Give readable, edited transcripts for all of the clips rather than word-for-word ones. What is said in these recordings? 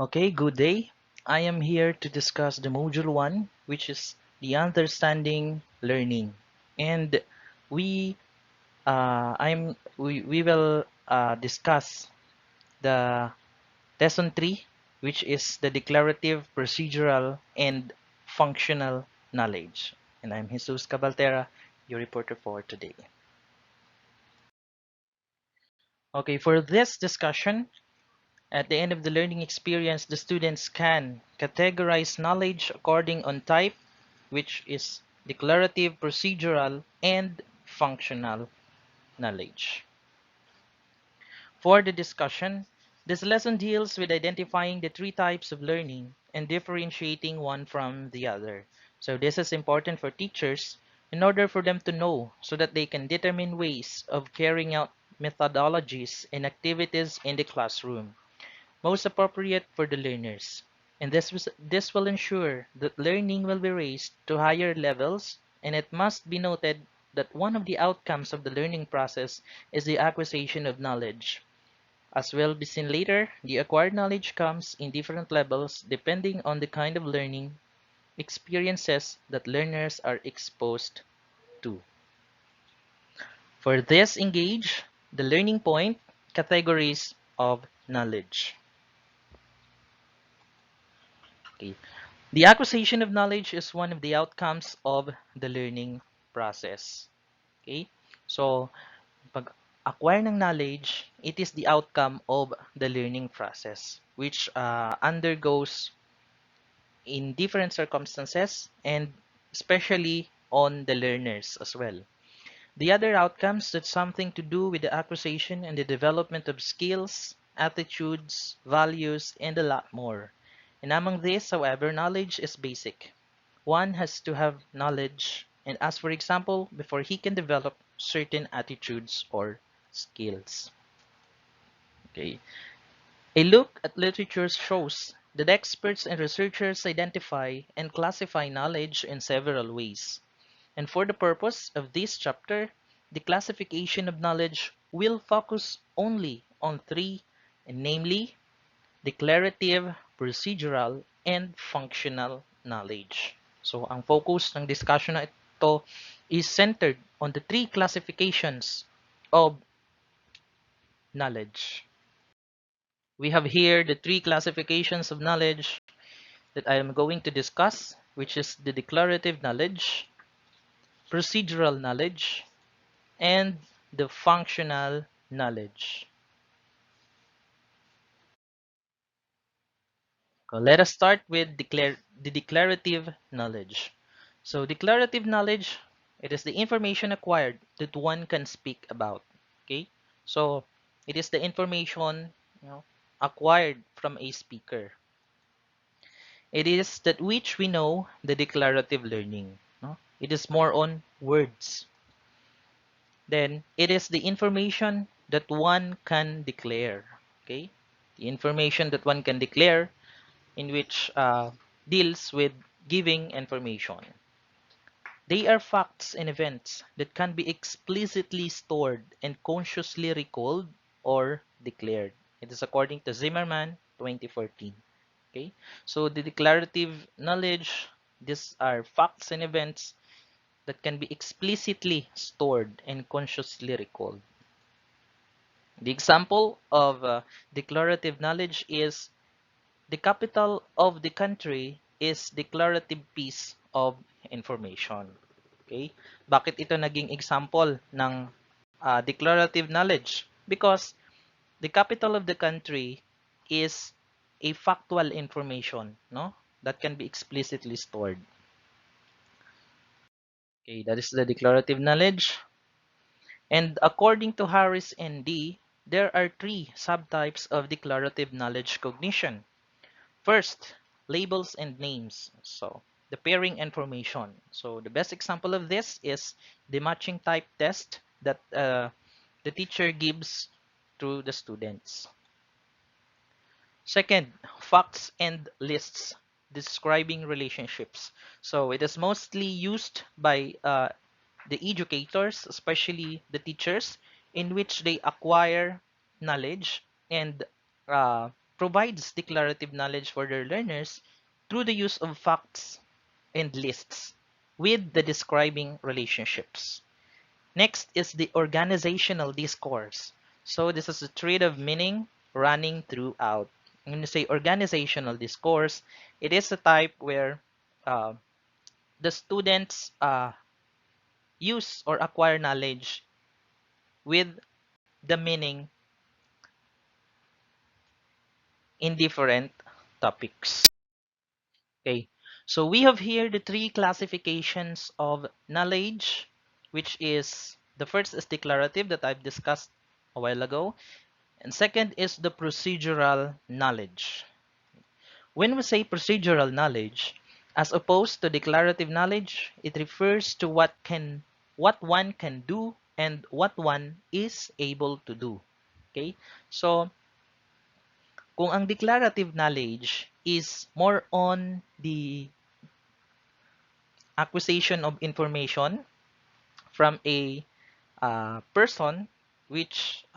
Okay, good day. I am here to discuss the module 1, which is the understanding learning. And we we will discuss the lesson 3, which is the declarative, procedural, and functional knowledge. And I'm Jesus Cabaltera, your reporter for today. Okay, for this discussion, at the end of the learning experience, the students can categorize knowledge according on type, which is declarative, procedural, and functional knowledge. For the discussion, this lesson deals with identifying the three types of learning and differentiating one from the other. So this is important for teachers in order for them to know so that they can determine ways of carrying out methodologies and activities in the classroom most appropriate for the learners. And this will ensure that learning will be raised to higher levels, and it must be noted that one of the outcomes of the learning process is the acquisition of knowledge. As will be seen later, the acquired knowledge comes in different levels depending on the kind of learning experiences that learners are exposed to. For this, engage the learning point categories of knowledge. Okay. The acquisition of knowledge is one of the outcomes of the learning process. Okay? So, pag acquire ng knowledge, it is the outcome of the learning process, which undergoes in different circumstances and especially on the learners as well. The other outcomes that's something to do with the acquisition and the development of skills, attitudes, values, and a lot more. And among this, however, knowledge is basic. One has to have knowledge, and as for example, before he can develop certain attitudes or skills. Okay. A look at literature shows that experts and researchers identify and classify knowledge in several ways. And for the purpose of this chapter, the classification of knowledge will focus only on three, namely declarative, procedural, and functional knowledge. So ang focus ng discussion na ito is centered on the three classifications of knowledge. We have here the three classifications of knowledge that I am going to discuss, which is the declarative knowledge, procedural knowledge, and the functional knowledge. So let us start with the declarative knowledge. So declarative knowledge, it is the information acquired that one can speak about. Okay, so it is the information acquired from a speaker. It is that which we know the declarative learning. No? It is more on words. Then it is the information that one can declare. Okay, the information that one can declare in which deals with giving information. They are facts and events that can be explicitly stored and consciously recalled or declared. It is according to Zimmerman 2014. Okay, so the declarative knowledge, these are facts and events that can be explicitly stored and consciously recalled. The example of declarative knowledge is the capital of the country is declarative piece of information. Okay? Bakit ito naging example ng declarative knowledge? Because the capital of the country is a factual information, no? That can be explicitly stored. Okay, that is the declarative knowledge. And according to Harris and D, there are three subtypes of declarative knowledge cognition. First, labels and names. So the pairing information. So the best example of this is the matching type test that the teacher gives to the students. Second, facts and lists describing relationships. So it is mostly used by the educators, especially the teachers, in which they acquire knowledge and provides declarative knowledge for their learners through the use of facts and lists with the describing relationships. Next is the organizational discourse. So this is a thread of meaning running throughout. When you say organizational discourse, it is a type where uh, the students use or acquire knowledge with the meaning in different topics. Okay, so we have here the three classifications of knowledge, which is the first is declarative that I've discussed a while ago, and second is the procedural knowledge. When we say procedural knowledge, as opposed to declarative knowledge, it refers to what one can do and what one is able to do. Okay? So, kung ang declarative knowledge is more on the acquisition of information from a person which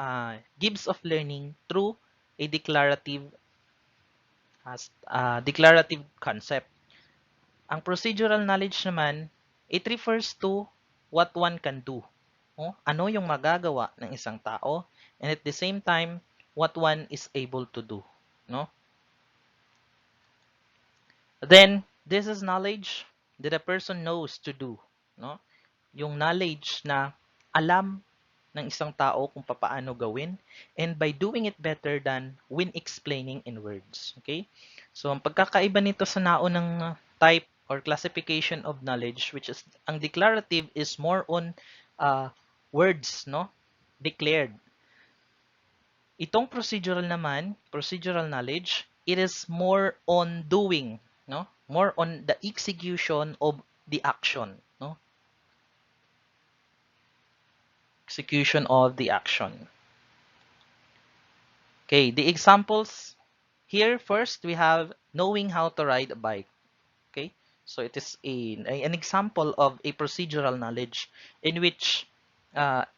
gives of learning through a declarative concept. Ang procedural knowledge naman, it refers to what one can do. Oh, ano yung magagawa ng isang tao, and at the same time, what one is able to do. No? Then, this is knowledge that a person knows to do. No? Yung knowledge na alam ng isang tao kung paano gawin, and by doing it better than when explaining in words. Okay? So, ang pagkakaiba nito sa naunang type or classification of knowledge, which is ang declarative is more on words, no? Declared. Itong procedural naman, procedural knowledge, it is more on doing, no? More on the execution of the action, no? Execution of the action. Okay, the examples here first we have knowing how to ride a bike. Okay, so it is an example of a procedural knowledge in which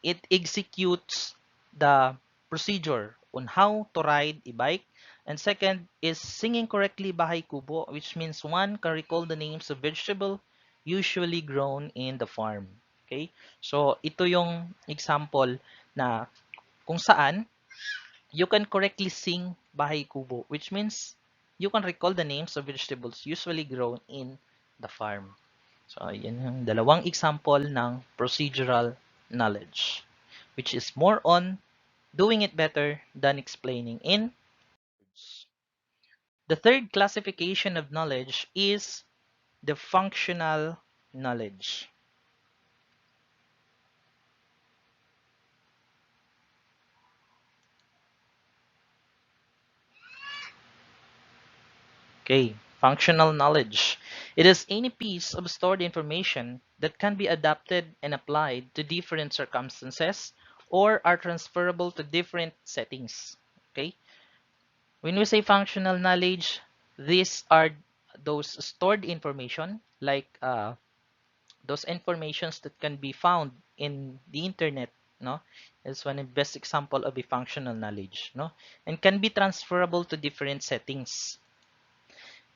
it executes the procedure on how to ride a bike. And second is singing correctly bahay kubo, which means one can recall the names of vegetable usually grown in the farm. Okay, so ito yung example na kung saan you can correctly sing bahay kubo, which means you can recall the names of vegetables usually grown in the farm. So, yan yung dalawang example ng procedural knowledge, which is more on doing it better than explaining in words. The third classification of knowledge is the functional knowledge. Okay, functional knowledge. It is any piece of stored information that can be adapted and applied to different circumstances or are transferable to different settings. Okay, when we say functional knowledge, these are those stored information like those informations that can be found in the internet. No, is one of the best example of a functional knowledge. No, and can be transferable to different settings.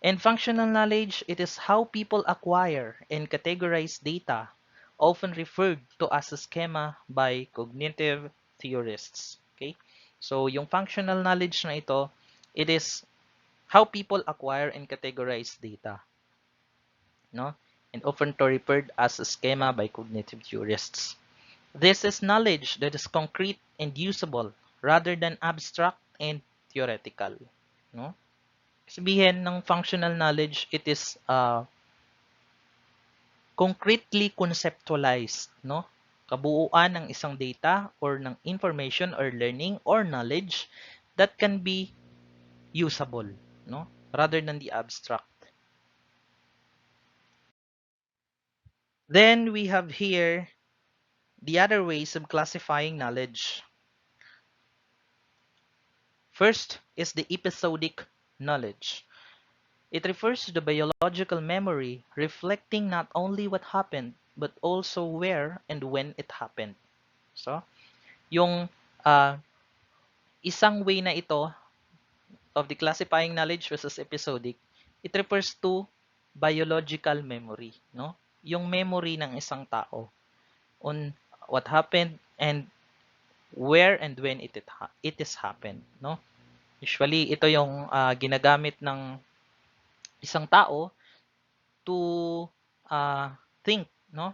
And functional knowledge, it is how people acquire and categorize data, often referred to as a schema by cognitive theorists. Okay? So, yung functional knowledge na ito, it is how people acquire and categorize data. No? And often to referred as a schema by cognitive theorists. This is knowledge that is concrete and usable rather than abstract and theoretical. No? Sabihin ng functional knowledge, it is concretely conceptualized, no? Kabuuan ng isang data or ng information or learning or knowledge that can be usable, no? Rather than the abstract. Then we have here the other ways of classifying knowledge. First is the episodic knowledge. It refers to the biological memory reflecting not only what happened, but also where and when it happened. So, yung isang way na ito of the classifying knowledge versus episodic, it refers to biological memory, no? Yung memory ng isang tao on what happened and where and when it is happened, no? Usually ito yung ginagamit ng isang tao to think, no?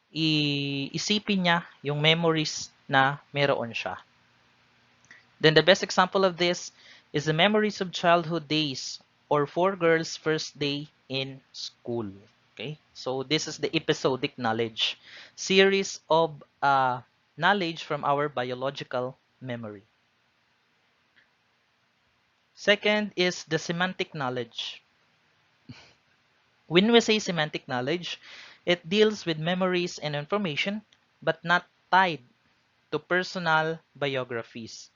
Iisipin niya yung memories na meron siya. Then the best example of this is the memories of childhood days or for girls' first day in school. Okay, so this is the episodic knowledge, series of knowledge from our biological memory. Second is the semantic knowledge. When we say semantic knowledge, it deals with memories and information, but not tied to personal biographies.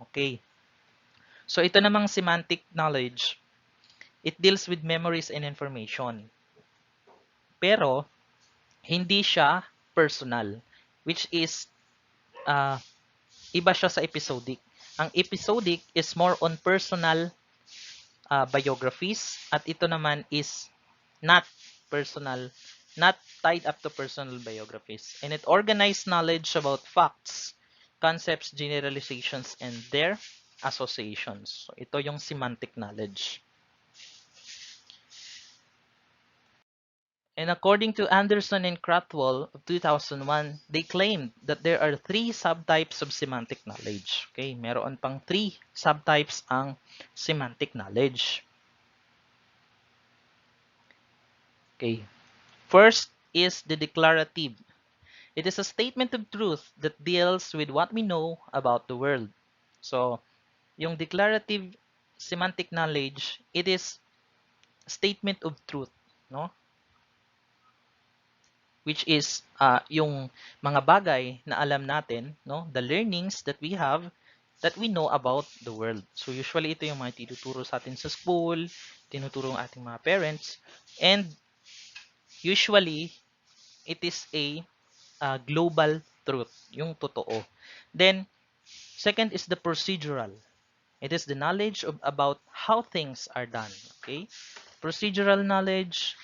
Okay. So ito namang semantic knowledge, it deals with memories and information. Pero hindi siya personal, which is iba siya sa episodic. Ang episodic is more on personal biographies at ito naman is not personal, not tied up to personal biographies. And it organized knowledge about facts, concepts, generalizations, and their associations. So ito yung semantic knowledge. And according to Anderson and Cratwell of 2001, they claimed that there are 3 subtypes of semantic knowledge. Okay, meron pang 3 subtypes ang semantic knowledge. Okay, first is the declarative. It is a statement of truth that deals with what we know about the world. So, yung declarative semantic knowledge, it is a statement of truth, no? Which is yung mga bagay na alam natin, no? The learnings that we have that we know about the world. So usually ito yung mga tinuturo sa atin sa school, tinuturo ng ating mga parents, and usually it is a global truth, yung totoo. Then second is the procedural. It is the knowledge about how things are done, okay? Procedural knowledge,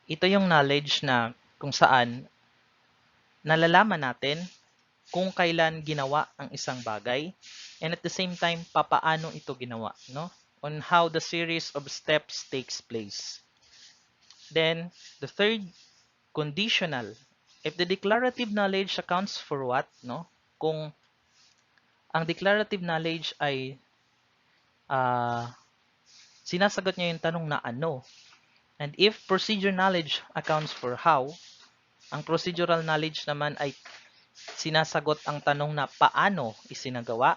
ito yung knowledge na kung saan nalalaman natin kung kailan ginawa ang isang bagay and at the same time papaano ito ginawa, no? On how the series of steps takes place. Then the third, conditional. If the declarative knowledge accounts for what, no? Kung ang declarative knowledge ay sinasagot niya yung tanong na ano. And if procedure knowledge accounts for how, ang procedural knowledge naman ay sinasagot ang tanong na paano isinagawa.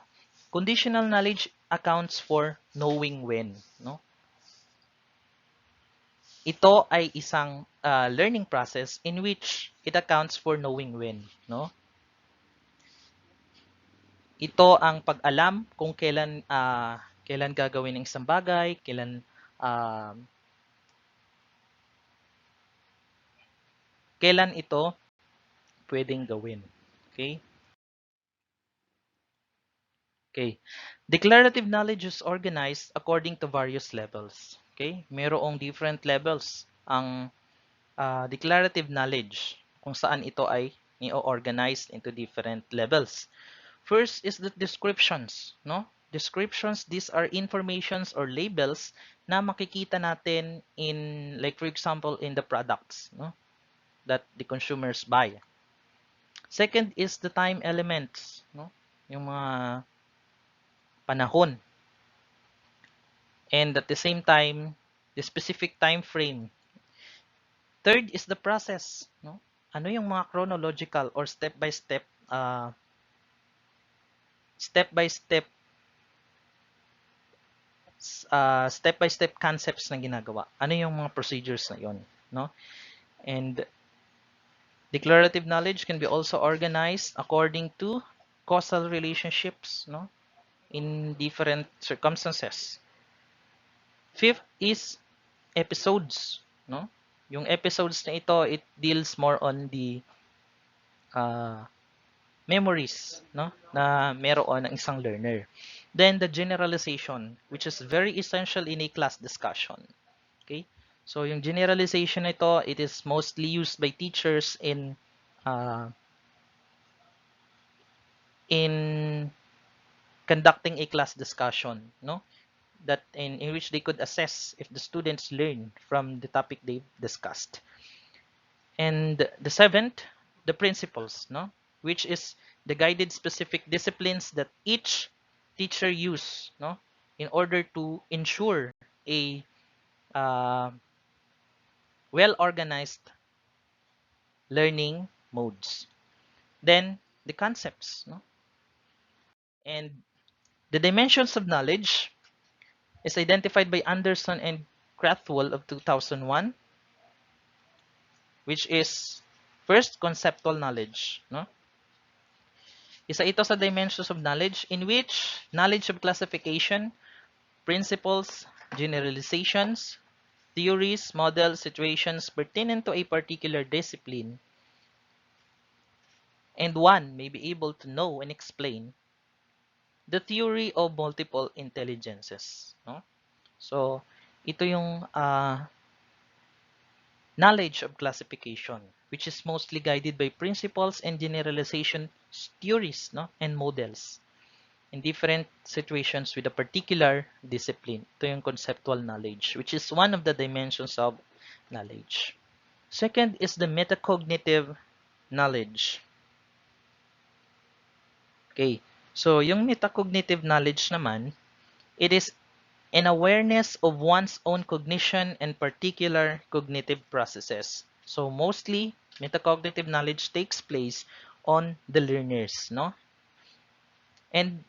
Conditional knowledge accounts for knowing when, no? Ito ay isang learning process in which it accounts for knowing when, no? Ito ang pag-alam kung kailan gagawin ng isang bagay, kailan ito pwedeng gawin. Okay? Okay. Declarative knowledge is organized according to various levels. Okay? Mayroong different levels ang declarative knowledge kung saan ito ay i-organized into different levels. First is the descriptions, no? Descriptions, these are informations or labels na makikita natin in, like for example, in the products, no? That the consumers buy. Second is the time elements, no? Yung mga panahon. And at the same time, the specific time frame. Third is the process, no? Ano yung mga chronological or step-by-step step-by-step concepts na ginagawa. Ano yung mga procedures na yon, no? And declarative knowledge can be also organized according to causal relationships, no? In different circumstances. Fifth is episodes, no? Yung episodes na ito, it deals more on the memories, no, na meron ng isang learner. Then the generalization, which is very essential in a class discussion. Okay? So yung generalization ito, it is mostly used by teachers uh, in conducting a class discussion, no? That in which they could assess if the students learn from the topic they've discussed. And the seventh, the principles, no? Which is the guided specific disciplines that each teacher use, no? In order to ensure a well-organized learning modes. Then the concepts, no? And the dimensions of knowledge is identified by Anderson and Krathwohl of 2001, which is first conceptual knowledge, no? Isa ito sa dimensions of knowledge in which knowledge of classification, principles, generalizations, theories, models, situations pertinent to a particular discipline, and one may be able to know and explain the theory of multiple intelligences, no? So, ito yung knowledge of classification, which is mostly guided by principles and generalization theories, no, and models in different situations with a particular discipline. Ito yung conceptual knowledge, which is one of the dimensions of knowledge. Second is the metacognitive knowledge. Okay. So, yung metacognitive knowledge naman, it is an awareness of one's own cognition and particular cognitive processes. So mostly, metacognitive knowledge takes place on the learners, no? And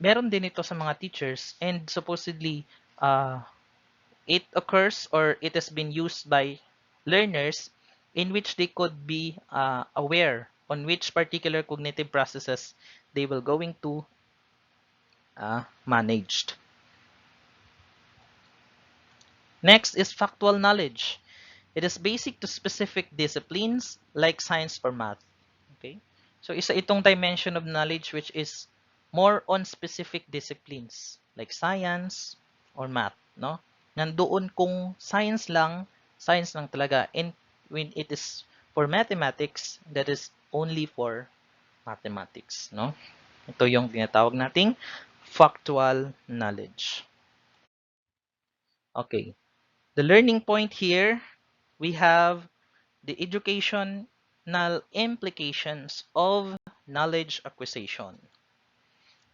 meron din ito sa mga teachers and supposedly it occurs or it has been used by learners in which they could be aware on which particular cognitive processes they will going to managed. Next is factual knowledge. It is basic to specific disciplines like science or math. Okay? So isa itong dimension of knowledge which is more on specific disciplines like science or math, no? Nandoon kung science lang talaga. And when it is for mathematics, that is only for mathematics, no? Ito yung tinatawag nating factual knowledge. Okay. The learning point here, we have the educational implications of knowledge acquisition.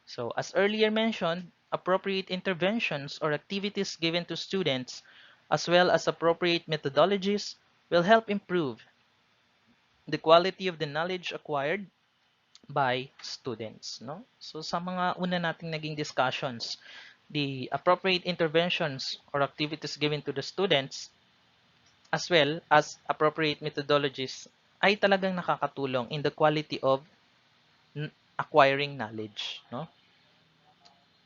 So, as earlier mentioned, appropriate interventions or activities given to students, as well as appropriate methodologies, will help improve the quality of the knowledge acquired by students. No? So, sa mga una nating naging discussions, the appropriate interventions or activities given to the students as well as appropriate methodologies ay talagang nakakatulong in the quality of acquiring knowledge, no,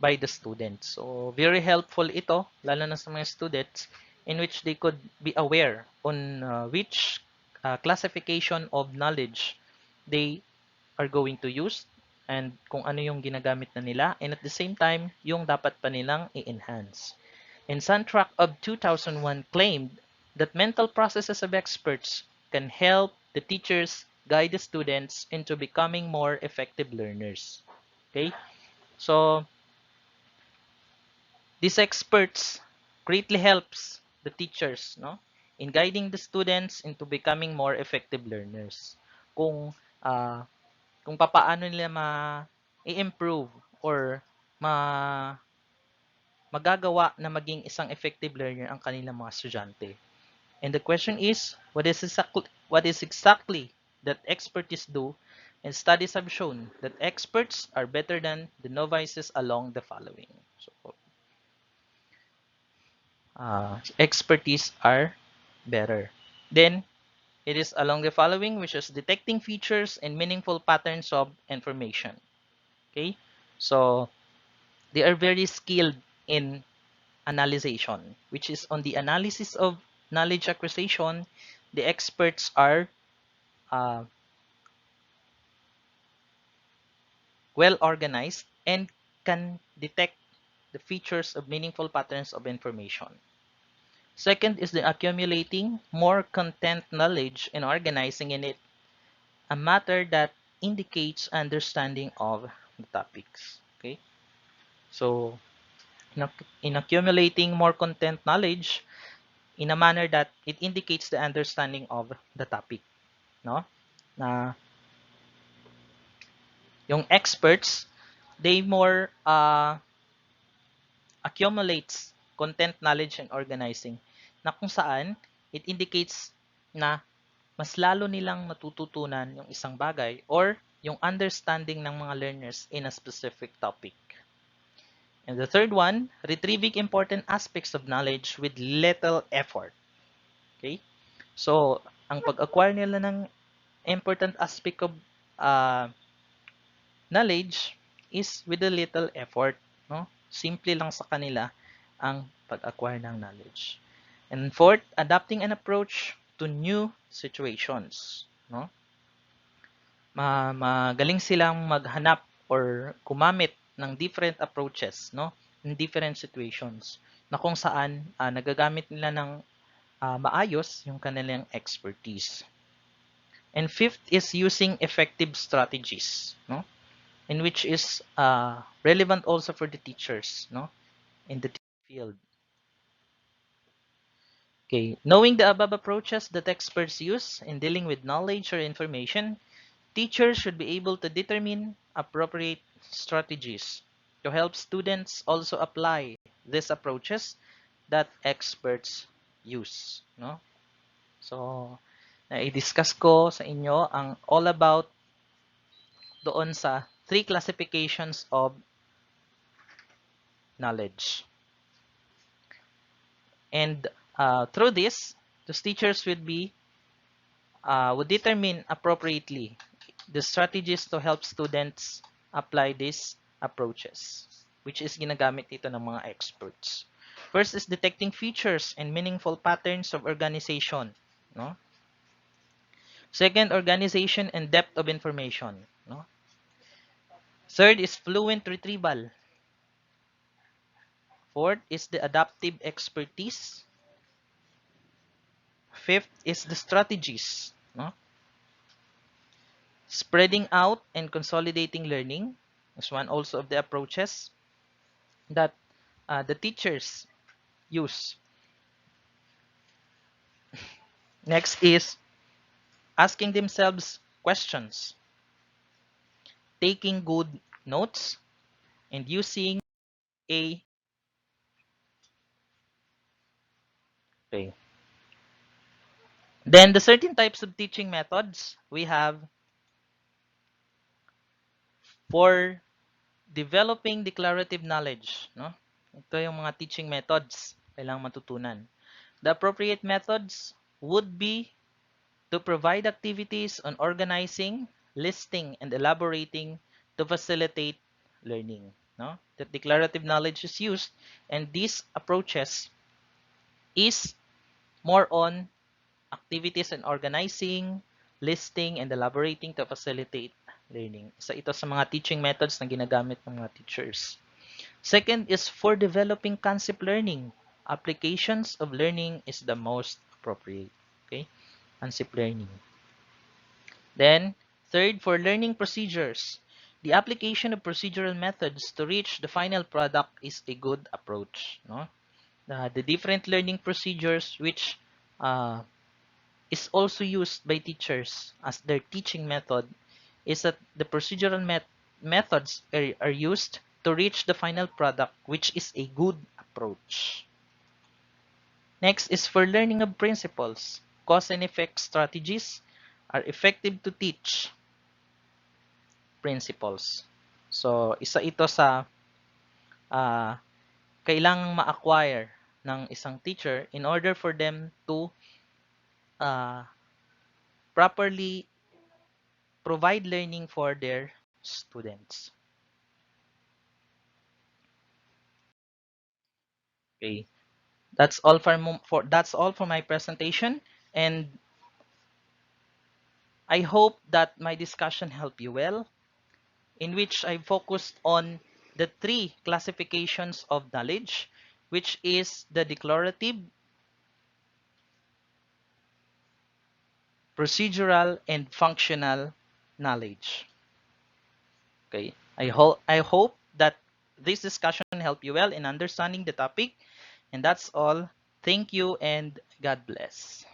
by the students. So very helpful ito lalo na sa mga students in which they could be aware on which classification of knowledge they are going to use and kung ano yung ginagamit na nila, and at the same time yung dapat pa nilang i-enhance. And Sandtrack of 2001 claimed that mental processes of experts can help the teachers guide the students into becoming more effective learners. Okay? So, these experts greatly helps the teachers, no, in guiding the students into becoming more effective learners. Kung kung papaano nila i-improve or ma magagawa na maging isang effective learner ang kanilang mga estudyante. And the question is, what is exactly that expertise do? And studies have shown that experts are better than the novices along the following. So, expertise are better. Then, it is along the following, which is detecting features and meaningful patterns of information. Okay? So, they are very skilled in analyzation, which is on the analysis of knowledge acquisition. The experts are uh, well organized, and can detect the features of meaningful patterns of information. Second is the accumulating more content knowledge and organizing in it, a matter that indicates understanding of the topics. Okay, so in accumulating more content knowledge in a manner that it indicates the understanding of the topic, no? Na yung experts, they more accumulates content knowledge and organizing, na kung saan it indicates na mas lalo nilang matututunan yung isang bagay or yung understanding ng mga learners in a specific topic. And the third one, retrieving important aspects of knowledge with little effort. Okay? So, ang pag-acquire nila ng important aspect of uh, knowledge is with a little effort. No? Simple lang sa kanila ang pag-acquire ng knowledge. And fourth, adapting an approach to new situations. No? Magaling silang maghanap or gumamit ng different approaches, no, in different situations na kung saan nagagamit nila ng maayos yung kanilang expertise. And fifth is using effective strategies, no, in which is relevant also for the teachers, no, in the field. Okay, knowing the above approaches that experts use in dealing with knowledge or information, teachers should be able to determine appropriate strategies to help students also apply these approaches that experts use. No? So, na-discuss ko sa inyo ang all about doon sa three classifications of knowledge. And through this, those teachers would determine appropriately the strategies to help students apply these approaches, which is ginagamit dito ng mga experts. First is detecting features and meaningful patterns of organization. No? Second, organization and depth of information. No? Third is fluent retrieval. Fourth is the adaptive expertise. Fifth is the strategies. No? Spreading out and consolidating learning is one also of the approaches that the teachers use. Next is asking themselves questions, taking good notes, and using a okay. Then the certain types of teaching methods we have for developing declarative knowledge, no? Ito yung mga teaching methods kailangang matutunan. The appropriate methods would be to provide activities on organizing, listing, and elaborating to facilitate learning. No? That declarative knowledge is used, and these approaches is more on activities and organizing, listing, and elaborating to facilitate learning. Isa ito sa mga teaching methods na ginagamit ng mga teachers. Second is for developing concept learning. Applications of learning is the most appropriate. Okay? Concept learning. Then, third, for learning procedures. The application of procedural methods to reach the final product is a good approach. No? The different learning procedures which is also used by teachers as their teaching method is that the procedural methods are used to reach the final product, which is a good approach. Next is for learning of principles. Cause and effect strategies are effective to teach principles. So, isa ito sa kailangang ma-acquire ng isang teacher in order for them to properly provide learning for their students. Okay. That's all for my presentation, and I hope that my discussion helped you well. in which I focused on the three classifications of knowledge, which is the declarative, procedural, and functional knowledge. Okay. I hope that this discussion helped you well in understanding the topic. And that's all. Thank you and God bless.